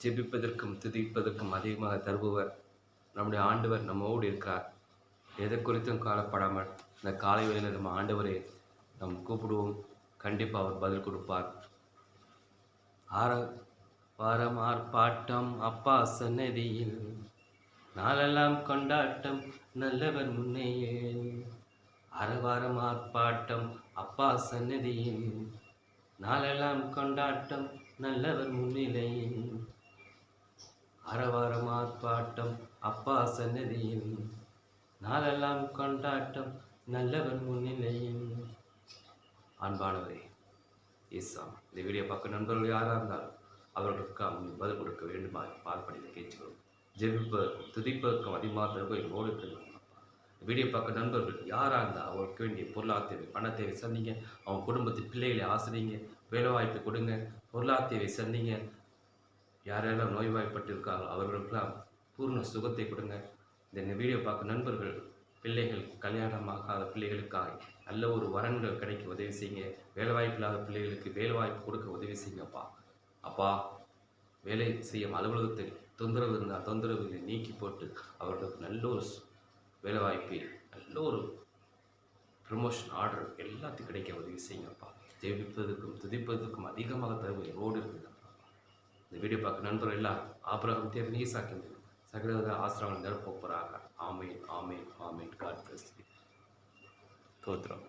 ஜெபிப்பதற்கும், துதிப்பதற்கும் அதிகமாக தருபவர் நம்முடைய ஆண்டவர் நம்மோடு இருக்கிறார். எதை குறித்தும் கவலைப்படாமல் இந்த காலை வேளையில நம்ம ஆண்டவரே நாம் கூப்பிடுவோம். கண்டிப்பா அவர் பதில் கொடுப்பார். ஆர வாரம் ஆர்ப்பாட்டம் அப்பா சன்னதியில், நாளெல்லாம் கொண்டாட்டம் நல்லவர் முன்னையே. அரவாரம் ஆர்ப்பாட்டம் அப்பா சன்னதியில், நாளெல்லாம் கொண்டாட்டம் நல்லவர் முன்னிலையில். அரவாரம் ஆர்ப்பாட்டம் அப்பா சன்னதியில், நாளெல்லாம் கொண்டாட்டம் நல்லவர் முன்னிலையில். அன்பானவரே இயேசுவாம், இந்த வீடியோ பார்க்க நண்பர்கள் யாராக இருந்தாலும் அவர்களுக்கு பதில் கொடுக்க வேண்டுமா பார்ப்பதை கேட்கிறோம். ஜெபிப்பதற்கும் துதிப்பதற்கும் அதிகமாக எங்களோடு இருக்கிறோம். வீடியோ பார்க்க நண்பர்கள் யாராக இருந்தால் அவருக்கு வேண்டிய பொருளாதார தேவை, பண தேவை சந்திங்க. அவங்க குடும்பத்து பிள்ளைகளை ஆசிரிங்க, வேலைவாய்ப்பு கொடுங்க, பொருளாதார தேவை சந்திங்க. யாரெல்லாம் நோய்வாய்ப்பட்டிருக்காங்களோ அவர்களுக்கெல்லாம் பூர்ண சுகத்தை கொடுங்க. இந்த வீடியோ பார்க்க நண்பர்கள் பிள்ளைகள் கல்யாணமாகாத பிள்ளைகளுக்காக நல்ல ஒரு வரன்கள் கிடைக்க உதவி செய்யுங்க. வேலைவாய்ப்பு இல்லாத பிள்ளைகளுக்கு வேலைவாய்ப்பு கொடுக்க உதவி செய்யுங்கப்பா. அப்பா, வேலை செய்யும் அலுவலகத்தில் தொந்தரவு இருந்தால் தொந்தரவுகளை நீக்கி போட்டு அவர்களுக்கு நல்ல ஒரு வேலைவாய்ப்பை, நல்ல ஒரு ப்ரமோஷன் ஆர்டர் எல்லாத்துக்கும் கிடைக்க உதவி செய்யுங்கப்பா. ஜெபிப்பதற்கும் துதிப்பதற்கும் அதிகமாக தருவது ரோடு இருக்குங்கப்பா. இந்த வீடியோ பார்க்க நண்பர்கள் எல்லாம் ஆபிரகாம் தேவன் ஈசாக்கு சகல ஆசிரமங்கள் நிரப்ப போகிறாங்க. Amen, amen, amen. God bless you. தோத்திரம்.